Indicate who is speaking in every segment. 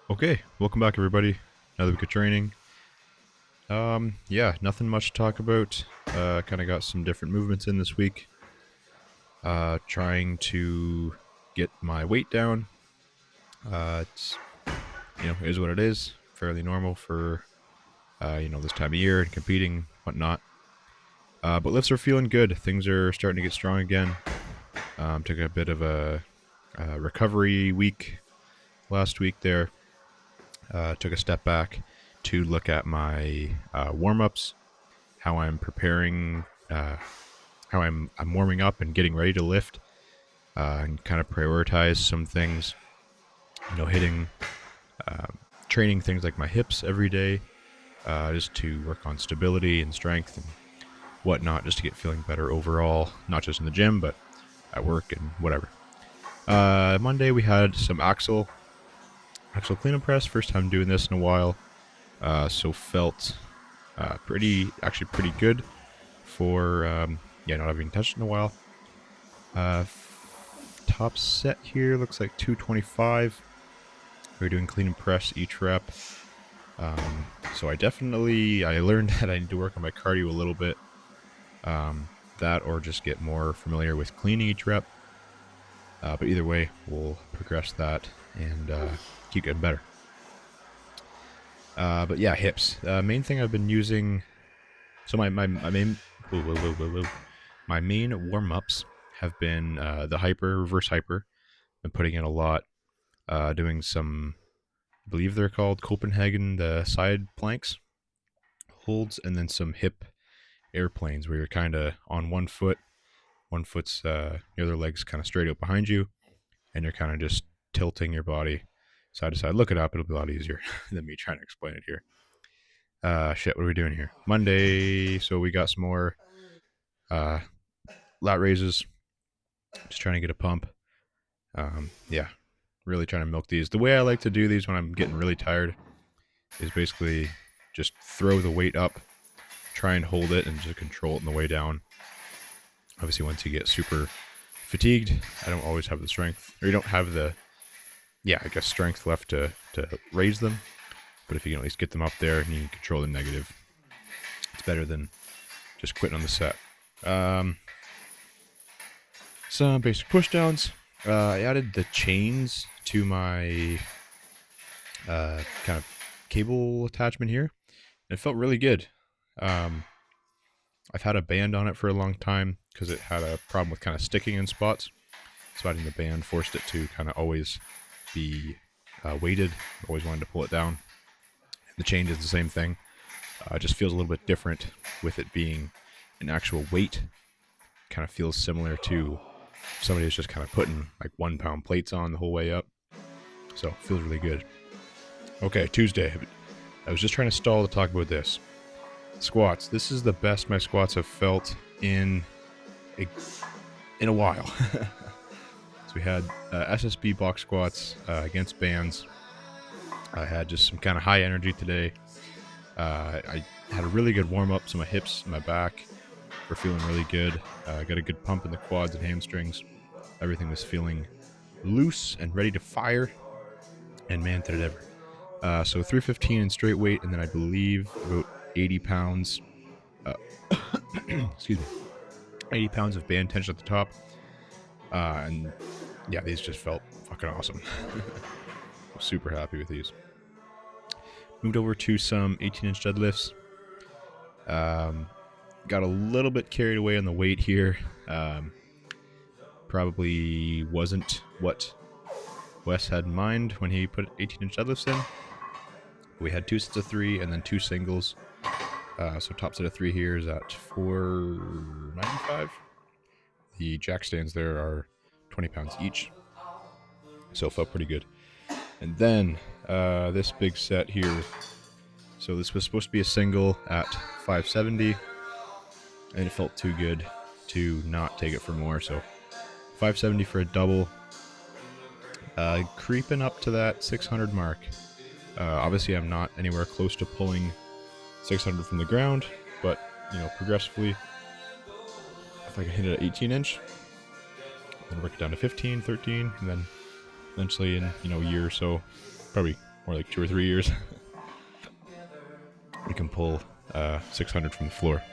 Speaker 1: Okay, welcome back, everybody. Another week of training. Yeah, nothing much to talk about. Kind of got some different movements in this week. Trying to get my weight down. It's it is what it is. Fairly normal for this time of year and competing, whatnot. But lifts are feeling good. Things are starting to get strong again. Took a bit of a recovery week last week there. Took a step back to look at my warm ups, how I'm preparing, how I'm warming up and getting ready to lift, and kind of prioritize some things. Hitting uh, training things like my hips every day, just to work on stability and strength and whatnot, just to get feeling better overall, not just in the gym but at work and whatever. Monday we had some axle clean and press. First time doing this in a while, so felt pretty good for not having touched in a while. Top set here looks like 225. We're doing clean and press each rep. So I learned that I need to work on my cardio a little bit. That or just get more familiar with cleaning each rep. But either way, we'll progress that and keep getting better. But yeah, hips. Main thing I've been using. So my main my main warm ups have been the reverse hyper. Been putting in a lot. Doing some, I believe they're called Copenhagen, the side planks holds, and then some hip airplanes where you're kind of on one foot's the other leg's kind of straight out behind you, and you're kind of just tilting your body side to side. Look it up; it'll be a lot easier than me trying to explain it here. Shit, what are we doing here? Monday, so we got some more uh, lat raises. Just trying to get a pump. Yeah, really trying to milk these. The way I like to do these when I'm getting really tired is basically just throw the weight up, try and hold it, and just control it on the way down. Obviously, once you get super fatigued, I don't always have the strength, or you don't have strength left to raise them. But if you can at least get them up there and you can control the negative, it's better than just quitting on the set. Some basic push downs. I added the chains to my kind of cable attachment here. And it felt really good. Um, I've had a band on it for a long time because it had a problem with kind of sticking in spots. So adding the band forced it to kind of always be weighted. Always wanted to pull it down. The chain is the same thing. It just feels a little bit different with it being an actual weight. Kind of feels similar to somebody who's just kind of putting like 1 pound plates on the whole way up. So it feels really good. Okay, Tuesday. I was just trying to stall to talk about this. Squats. This is the best my squats have felt in a while. So we had SSB box squats against bands. I had just some kind of high energy today. I had a really good warm up, so my hips and my back were feeling really good. Got a good pump in the quads and hamstrings. Everything was feeling loose and ready to fire. And man, did it ever. So 315 in straight weight, and then I believe about 80 pounds. Excuse me. 80 pounds of band tension at the top. And yeah, these just felt fucking awesome. I'm super happy with these. Moved over to some 18-inch deadlifts. Got a little bit carried away on the weight here. Probably wasn't what Wes had in mind when he put 18-inch deadlifts in. We had 2 sets of 3 and then 2 singles. So top set of 3 here is at 495. The jack stands there are 20 pounds each. So felt pretty good. And then this big set here. So this was supposed to be a single at 570. And it felt too good to not take it for more. So 570 for a double. Creeping up to that 600 mark. Obviously, I'm not anywhere close to pulling 600 from the ground, but progressively, if I can hit it at 18-inch, then work it down to 15, 13, and then eventually in a year or so, probably more like 2 or 3 years. We can pull 600 from the floor.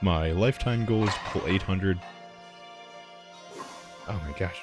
Speaker 1: My lifetime goal is to pull 800. Oh my gosh.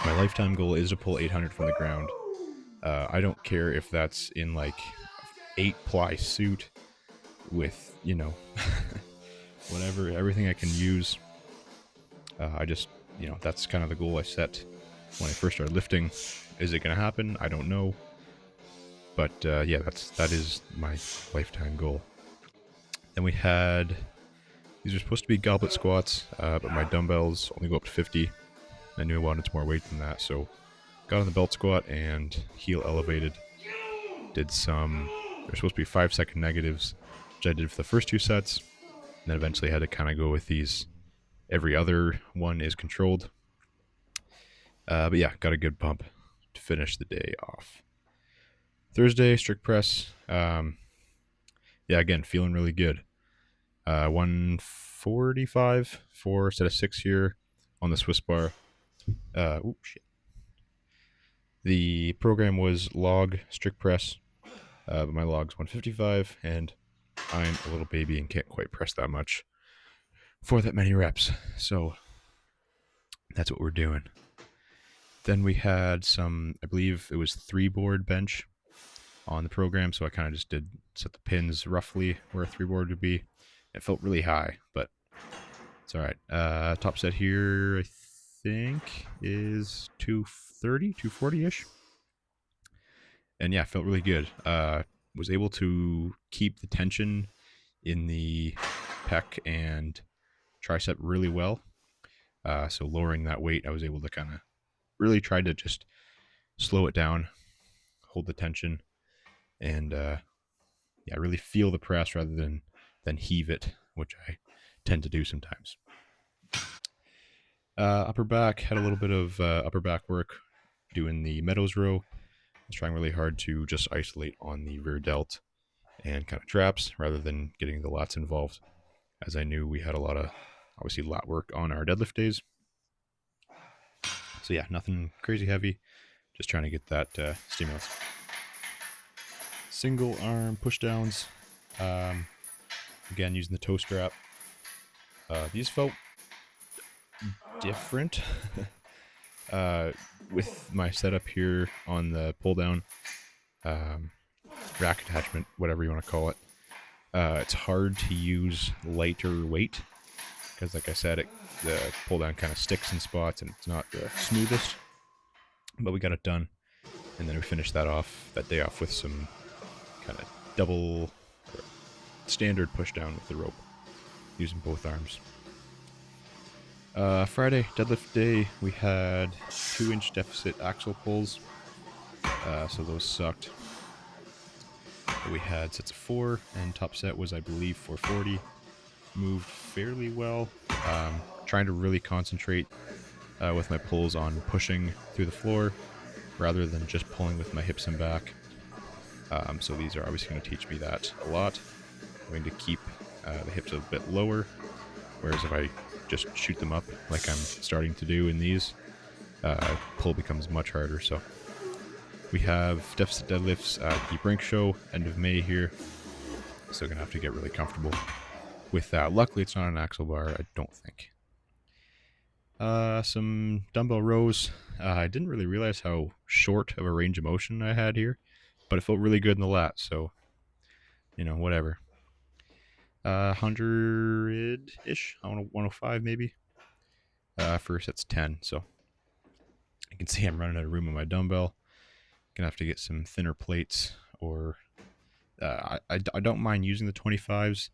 Speaker 1: My lifetime goal is to pull 800 from the ground. I don't care if that's in like 8-ply suit with, whatever, everything I can use. I just, that's kind of the goal I set when I first started lifting. Is it going to happen? I don't know. But yeah, that is my lifetime goal. Then we had, these are supposed to be goblet squats, but my dumbbells only go up to 50. I knew I wanted more weight than that, so got on the belt squat and heel elevated. Did some, they're supposed to be 5-second negatives, which I did for the first 2 sets. And then eventually had to kind of go with these. Every other one is controlled. But yeah, got a good pump to finish the day off. Thursday, strict press. Yeah, again, feeling really good. 145 for a set of 6 here on the Swiss bar. Shit. The program was log strict press, but my log's 155, and I'm a little baby and can't quite press that much for that many reps. So that's what we're doing. Then we had some, I believe it was 3-board bench on the program, so I kind of just did set the pins roughly where a 3-board would be. It felt really high, but it's all right. Top set here, I think, is 230, 240-ish. And yeah, felt really good. Was able to keep the tension in the pec and tricep really well. So lowering that weight, I was able to kind of really try to just slow it down, hold the tension, and really feel the press rather than heave it, which I tend to do sometimes. Upper back, had a little bit of upper back work doing the Meadows row. I was trying really hard to just isolate on the rear delt and kind of traps rather than getting the lats involved, as I knew we had a lot of obviously lat work on our deadlift days. So yeah, nothing crazy heavy, just trying to get that stimulus. Single arm pushdowns, again using the toe strap. These felt different with my setup here on the pull down, rack attachment, whatever you want to call it. It's hard to use lighter weight because, like I said, the pull down kind of sticks in spots and it's not the smoothest. But we got it done, and then we finished that day off with some kind of double or standard push down with the rope using both arms. Friday, deadlift day, we had 2-inch deficit axle pulls, so those sucked. We had sets of 4, and top set was, I believe, 440. Moved fairly well. Trying to really concentrate with my pulls on pushing through the floor rather than just pulling with my hips and back. So these are obviously going to teach me that a lot. I'm going to keep the hips a bit lower, whereas if I just shoot them up like I'm starting to do in these, pull becomes much harder. So we have deficit deadlifts at the Brink Show, end of May here. So going to have to get really comfortable with that. Luckily, it's not an axle bar, I don't think. Some dumbbell rows. I didn't really realize how short of a range of motion I had here, but it felt really good in the lat, so, whatever. 100-ish, 105 maybe, for sets 10, so you can see I'm running out of room on my dumbbell. Gonna have to get some thinner plates, or I don't mind using the 25s,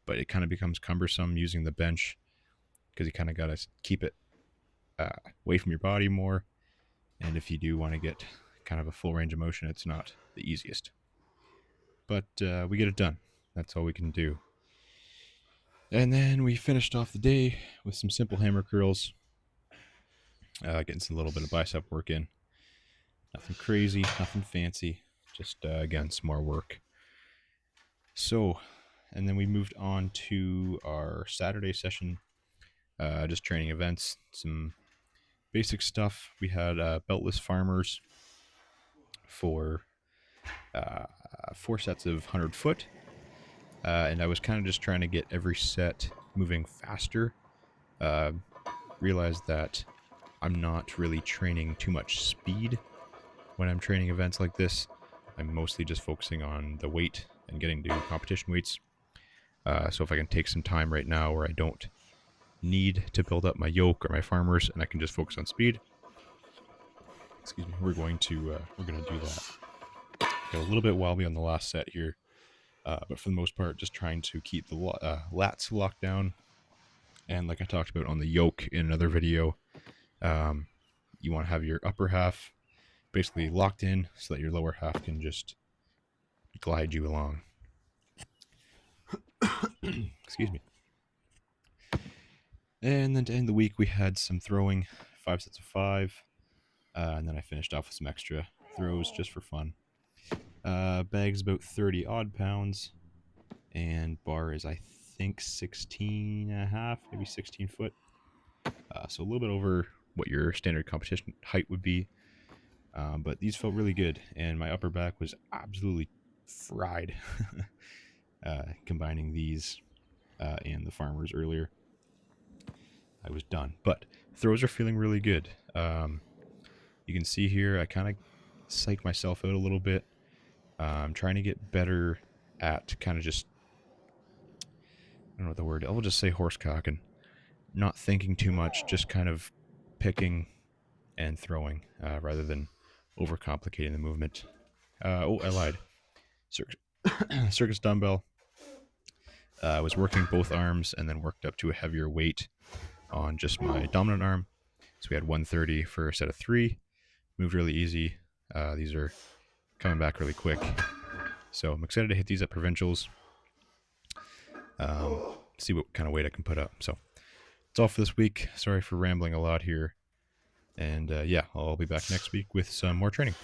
Speaker 1: but it kind of becomes cumbersome using the bench because you kind of got to keep it away from your body more. And if you do want to get kind of a full range of motion, it's not the easiest. But we get it done. That's all we can do. And then we finished off the day with some simple hammer curls, getting some little bit of bicep work in. Nothing crazy, nothing fancy, just again, some more work. So, and then we moved on to our Saturday session, just training events, some basic stuff. We had beltless farmers for uh, 4 sets of 100 foot, and I was kind of just trying to get every set moving faster. Uh, Realized that I'm not really training too much speed when I'm training events like this. I'm mostly just focusing on the weight and getting to competition weights. So if I can take some time right now where I don't need to build up my yoke or my farmers and I can just focus on speed, excuse me, we're going to do that. Got a little bit wobbly on the last set here, but for the most part, just trying to keep the lats locked down. And like I talked about on the yoke in another video, you want to have your upper half basically locked in so that your lower half can just glide you along. Excuse me. And then to end the week, we had some throwing, 5 sets of 5, and then I finished off with some extra throws just for fun. Bag's about 30 odd pounds, and bar is I think 16 and a half, maybe 16 foot. So a little bit over what your standard competition height would be. But these felt really good, and my upper back was absolutely fried combining these and the farmers earlier. I was done, but throws are feeling really good. You can see here I kind of psych myself out a little bit. I'm trying to get better at kind of just, I don't know what the word, I'll just say horsecock, and not thinking too much, just kind of picking and throwing rather than overcomplicating the movement. I lied. Circus dumbbell. I was working both arms and then worked up to a heavier weight on just my dominant arm. So we had 130 for a set of 3. Moved really easy. These are coming back really quick. So I'm excited to hit these at provincials. See what kind of weight I can put up. So that's all for this week. Sorry for rambling a lot here. And yeah, I'll be back next week with some more training.